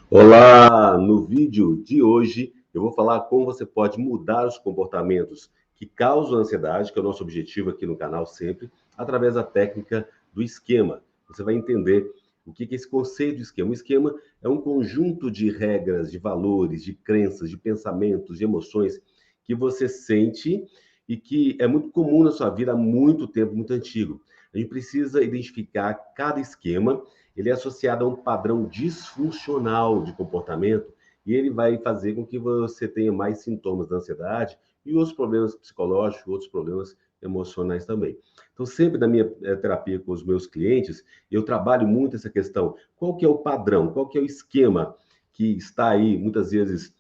Olá! No vídeo de hoje eu vou falar como você pode mudar os comportamentos que causam ansiedade, que é o nosso objetivo aqui no canal sempre, através da técnica do esquema. Você vai entender o que é esse conceito de esquema. O esquema é um conjunto de regras, de valores, de crenças, de pensamentos, de emoções que você sente e que é muito comum na sua vida há muito tempo, muito antigo. A gente precisa identificar cada esquema. Ele é associado a um padrão disfuncional de comportamento e ele vai fazer com que você tenha mais sintomas da ansiedade e outros problemas psicológicos, outros problemas emocionais também. Então, sempre na minha terapia com os meus clientes, eu trabalho muito essa questão. Qual que é o padrão? Qual que é o esquema que está aí, muitas vezes,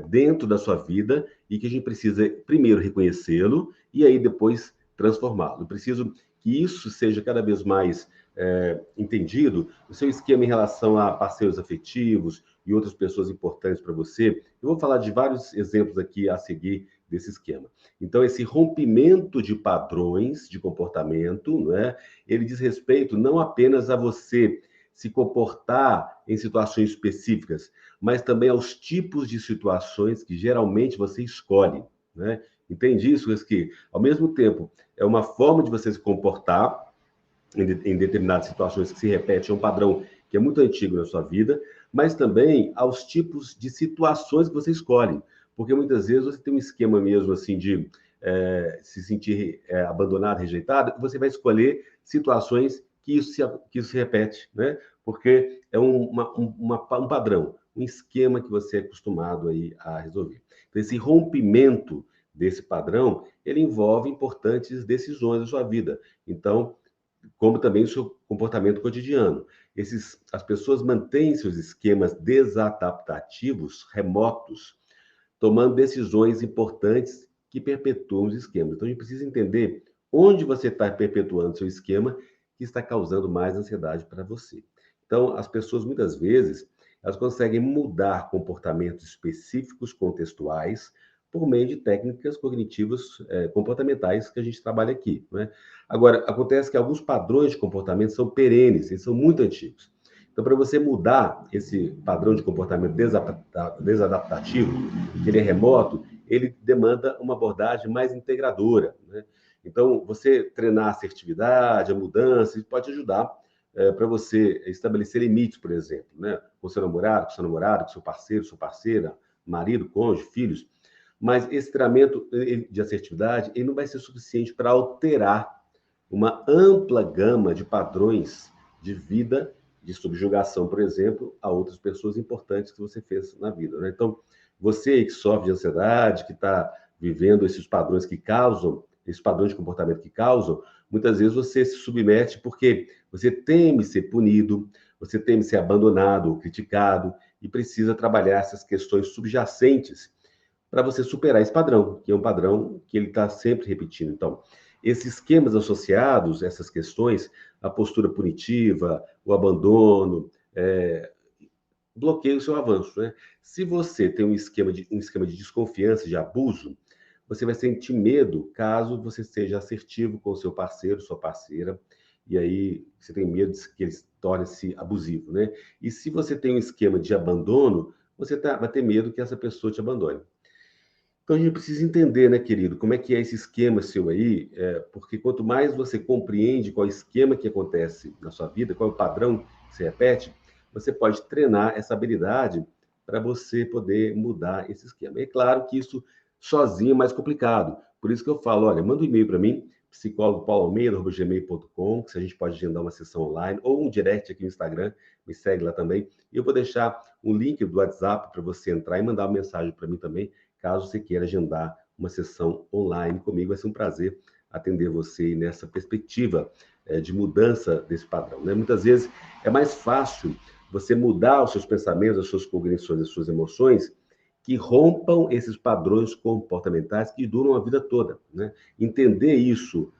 dentro da sua vida e que a gente precisa, primeiro, reconhecê-lo e aí depois transformá-lo. Eu preciso que isso seja cada vez mais entendido, o seu esquema em relação a parceiros afetivos e outras pessoas importantes para você. Eu vou falar de vários exemplos aqui a seguir desse esquema. Então, esse rompimento de padrões de comportamento, não é? Ele diz respeito não apenas a você se comportar em situações específicas, mas também aos tipos de situações que geralmente você escolhe, né? Entende isso, que ao mesmo tempo é uma forma de você se comportar em determinadas situações que se repete, é um padrão que é muito antigo na sua vida, mas também aos tipos de situações que você escolhe. Porque muitas vezes você tem um esquema mesmo assim de se sentir abandonado, rejeitado, você vai escolher situações que isso se repete, né? Porque é um padrão, um esquema que você é acostumado aí a resolver. Então, esse rompimento desse padrão, ele envolve importantes decisões da sua vida. Então, como também o seu comportamento cotidiano. As pessoas mantêm seus esquemas desadaptativos remotos, tomando decisões importantes que perpetuam os esquemas. Então, a gente precisa entender onde você está perpetuando seu esquema que está causando mais ansiedade para você. Então, as pessoas, muitas vezes, elas conseguem mudar comportamentos específicos, contextuais, por meio de técnicas cognitivas comportamentais que a gente trabalha aqui. Né? Agora, acontece que alguns padrões de comportamento são perenes, eles são muito antigos. Então, para você mudar esse padrão de comportamento desadaptativo, que ele é remoto, ele demanda uma abordagem mais integradora. Né? Então, você treinar a assertividade, a mudança, isso pode ajudar para você estabelecer limites, por exemplo, né? Com seu namorado, com sua namorada, com seu parceiro, sua parceira, marido, cônjuge, filhos. Mas esse treinamento de assertividade ele não vai ser suficiente para alterar uma ampla gama de padrões de vida, de subjugação, por exemplo, a outras pessoas importantes que você fez na vida. Né? Então, você que sofre de ansiedade, que está vivendo esses padrões que causam, esses padrões de comportamento que causam, muitas vezes você se submete porque você teme ser punido, você teme ser abandonado ou criticado e precisa trabalhar essas questões subjacentes para você superar esse padrão, que é um padrão que ele está sempre repetindo. Então, esses esquemas associados, essas questões, a postura punitiva, o abandono, bloqueiam o seu avanço. Né? Se você tem um esquema de desconfiança, de abuso, você vai sentir medo caso você seja assertivo com o seu parceiro, sua parceira, e aí você tem medo de que ele torne-se abusivo. Né? E se você tem um esquema de abandono, você vai ter medo que essa pessoa te abandone. Então a gente precisa entender, né, querido, como é que é esse esquema seu aí, porque quanto mais você compreende qual é o esquema que acontece na sua vida, qual é o padrão que se repete, você pode treinar essa habilidade para você poder mudar esse esquema. E é claro que isso sozinho é mais complicado. Por isso que eu falo, olha, manda um e-mail para mim, psicólogopauloalmeida@gmail.com, que se a gente pode agendar uma sessão online ou um direct aqui no Instagram, me segue lá também. E eu vou deixar um link do WhatsApp para você entrar e mandar uma mensagem para mim também, caso você queira agendar uma sessão online comigo. Vai ser um prazer atender você nessa perspectiva de mudança desse padrão. Né? Muitas vezes é mais fácil você mudar os seus pensamentos, as suas cognições, as suas emoções, que rompam esses padrões comportamentais que duram a vida toda. Né? Entender isso,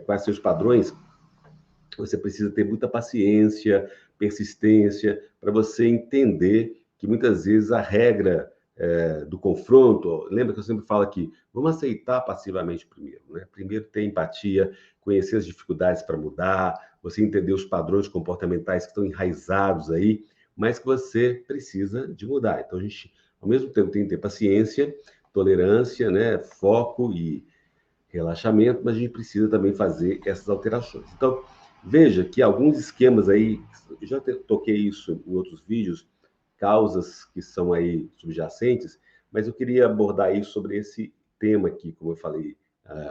quais são os padrões, você precisa ter muita paciência, persistência, para você entender que muitas vezes a regra do confronto, lembra que eu sempre falo aqui, vamos aceitar passivamente primeiro, né? Primeiro ter empatia, conhecer as dificuldades para mudar, você entender os padrões comportamentais que estão enraizados aí, mas que você precisa de mudar. Então, a gente, ao mesmo tempo, tem que ter paciência, tolerância, né, foco e relaxamento, mas a gente precisa também fazer essas alterações. Então, veja que alguns esquemas aí, eu já toquei isso em outros vídeos, causas que são aí subjacentes, mas eu queria abordar isso sobre esse tema aqui, como eu falei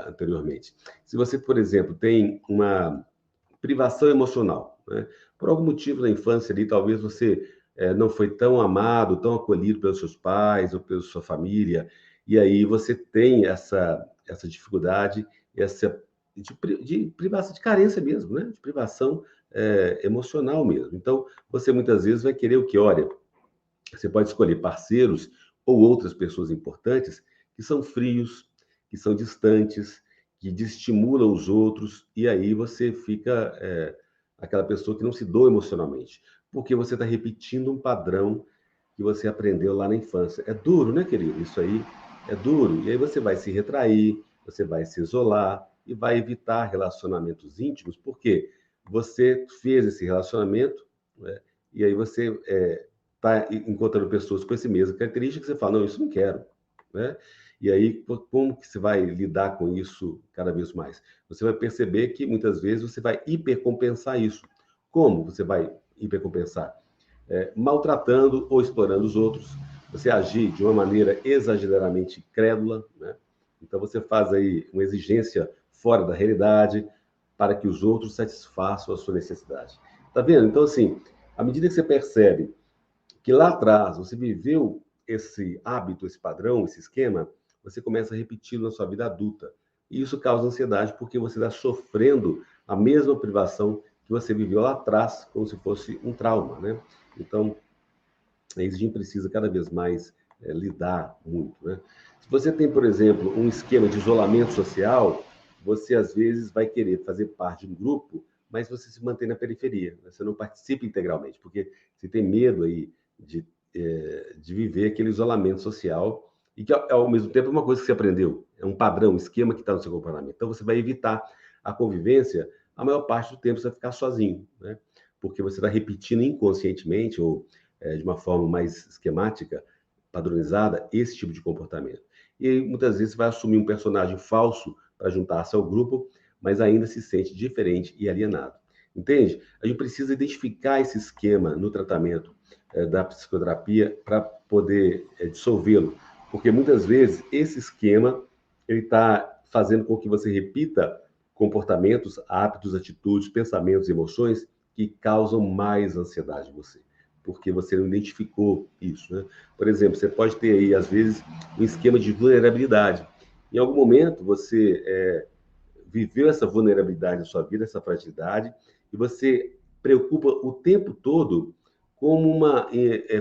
anteriormente. Se você, por exemplo, tem uma privação emocional, né? Por algum motivo na infância ali, talvez você não foi tão amado, tão acolhido pelos seus pais ou pela sua família, e aí você tem essa dificuldade, essa de privação, de carência mesmo, né? De privação emocional mesmo. Então, você muitas vezes vai querer o que? Olha, você pode escolher parceiros ou outras pessoas importantes que são frios, que são distantes, que desestimulam os outros, e aí você fica aquela pessoa que não se doa emocionalmente, porque você está repetindo um padrão que você aprendeu lá na infância. É duro, né, querido? Isso aí é duro. E aí você vai se retrair, você vai se isolar e vai evitar relacionamentos íntimos, porque você fez esse relacionamento, né, e aí você está encontrando pessoas com esse mesmo característica que você fala, não, isso não quero, né? E aí, como que você vai lidar com isso cada vez mais? Você vai perceber que muitas vezes você vai hipercompensar isso. Como você vai hipercompensar? Maltratando ou explorando os outros, você agir de uma maneira exageradamente crédula, né? Então você faz aí uma exigência fora da realidade para que os outros satisfaçam a sua necessidade. Tá vendo? Então, assim, à medida que você percebe que lá atrás você viveu esse hábito, esse padrão, esse esquema, você começa a repetir na sua vida adulta. E isso causa ansiedade porque você está sofrendo a mesma privação que você viveu lá atrás, como se fosse um trauma, né? Então, a gente precisa cada vez mais lidar muito, né? Se você tem, por exemplo, um esquema de isolamento social, você às vezes vai querer fazer parte de um grupo, mas você se mantém na periferia, né? Você não participa integralmente, porque você tem medo aí de, de viver aquele isolamento social e que, ao mesmo tempo, é uma coisa que você aprendeu, é um padrão, um esquema que está no seu comportamento. Então, você vai evitar a convivência, a maior parte do tempo você vai ficar sozinho, né? Porque você vai repetindo inconscientemente ou de uma forma mais esquemática, padronizada, esse tipo de comportamento. E aí, muitas vezes, vai assumir um personagem falso para juntar-se ao grupo, mas ainda se sente diferente e alienado. Entende? A gente precisa identificar esse esquema no tratamento da psicoterapia para poder dissolvê-lo, porque muitas vezes esse esquema ele está fazendo com que você repita comportamentos, hábitos, atitudes, pensamentos, emoções que causam mais ansiedade em você porque você não identificou isso, né? Por exemplo, você pode ter aí, às vezes, um esquema de vulnerabilidade. Em algum momento, você viveu essa vulnerabilidade na sua vida, essa fragilidade, e você preocupa o tempo todo como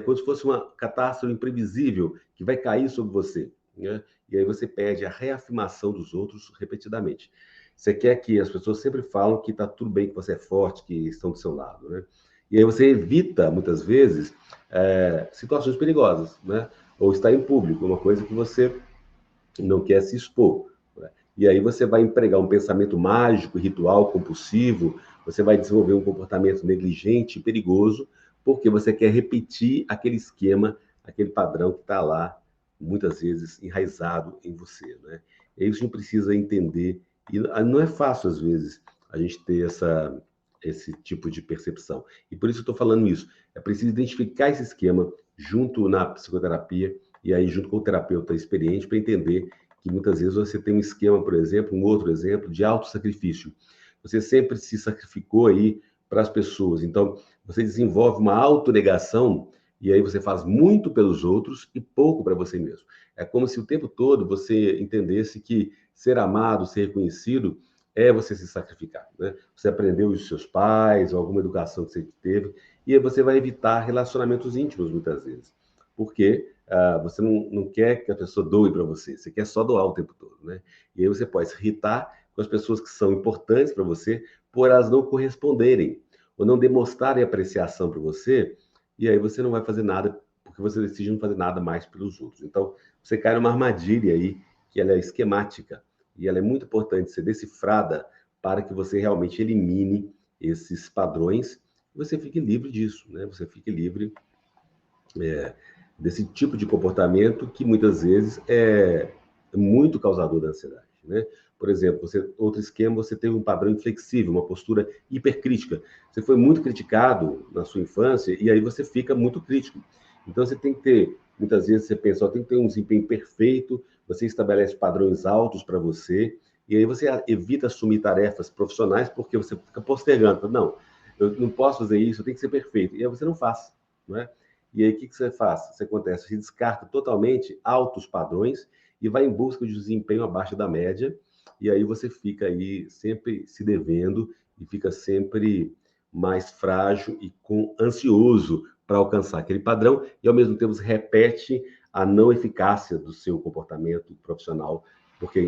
como se fosse uma catástrofe imprevisível que vai cair sobre você, né? E aí você pede a reafirmação dos outros repetidamente. Você quer que as pessoas sempre falam que está tudo bem, que você é forte, que estão do seu lado, né? E aí você evita, muitas vezes, situações perigosas, né? Ou estar em público, uma coisa que você não quer se expor, né? E aí você vai empregar um pensamento mágico, ritual, compulsivo, você vai desenvolver um comportamento negligente, perigoso, porque você quer repetir aquele esquema, aquele padrão que está lá, muitas vezes enraizado em você, né? E isso a gente precisa entender, e não é fácil, às vezes, a gente ter esse tipo de percepção. E por isso eu estou falando isso. É preciso identificar esse esquema junto na psicoterapia e aí junto com o terapeuta experiente para entender que muitas vezes você tem um esquema, por exemplo, um outro exemplo de autossacrifício. Você sempre se sacrificou aí para as pessoas. Então, você desenvolve uma autonegação e aí você faz muito pelos outros e pouco para você mesmo. É como se o tempo todo você entendesse que ser amado, ser reconhecido é você se sacrificar, né? Você aprendeu isso dos seus pais, ou alguma educação que você teve, e aí você vai evitar relacionamentos íntimos muitas vezes, porque você não quer que a pessoa doe para você, você quer só doar o tempo todo, né? E aí você pode se irritar com as pessoas que são importantes para você por elas não corresponderem, ou não demonstrarem apreciação para você, e aí você não vai fazer nada, porque você decide não fazer nada mais pelos outros. Então, você cai numa armadilha aí, que ela é esquemática, e ela é muito importante ser decifrada para que você realmente elimine esses padrões e você fique livre disso, né? Você fique livre desse tipo de comportamento que muitas vezes é muito causador da ansiedade, né? Por exemplo, outro esquema, você teve um padrão inflexível, uma postura hipercrítica. Você foi muito criticado na sua infância e aí você fica muito crítico. Então você tem que ter, muitas vezes você pensa, ó, tem que ter um desempenho perfeito, você estabelece padrões altos para você e aí você evita assumir tarefas profissionais porque você fica postergando. Não, eu não posso fazer isso, eu tenho que ser perfeito. E aí você não faz, não é? E aí, o que você faz? Isso acontece, você descarta totalmente altos padrões e vai em busca de desempenho abaixo da média, e aí você fica aí sempre se devendo e fica sempre mais frágil e ansioso para alcançar aquele padrão, e ao mesmo tempo repete a não eficácia do seu comportamento profissional, porque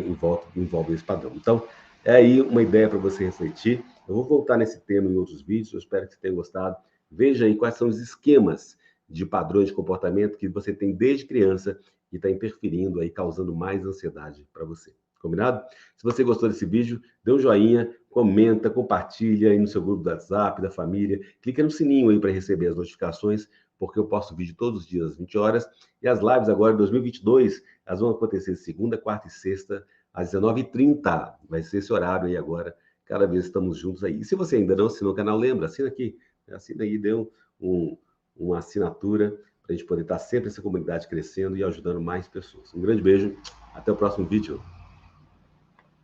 envolve esse padrão. Então, é aí uma ideia para você refletir. Eu vou voltar nesse tema em outros vídeos, eu espero que você tenha gostado. Veja aí quais são os esquemas de padrões de comportamento que você tem desde criança e está interferindo aí, causando mais ansiedade para você. Combinado? Se você gostou desse vídeo, dê um joinha, comenta, compartilha aí no seu grupo do WhatsApp, da família. Clica no sininho aí para receber as notificações, porque eu posto vídeo todos os dias às 20 horas. E as lives agora, em 2022, elas vão acontecer segunda, quarta e sexta, às 19h30. Vai ser esse horário aí agora. Cada vez estamos juntos aí. E se você ainda não assinou o canal, lembra, assina aqui. Assina aí, dê uma assinatura para a gente poder estar sempre essa comunidade crescendo e ajudando mais pessoas. Um grande beijo, até o próximo vídeo.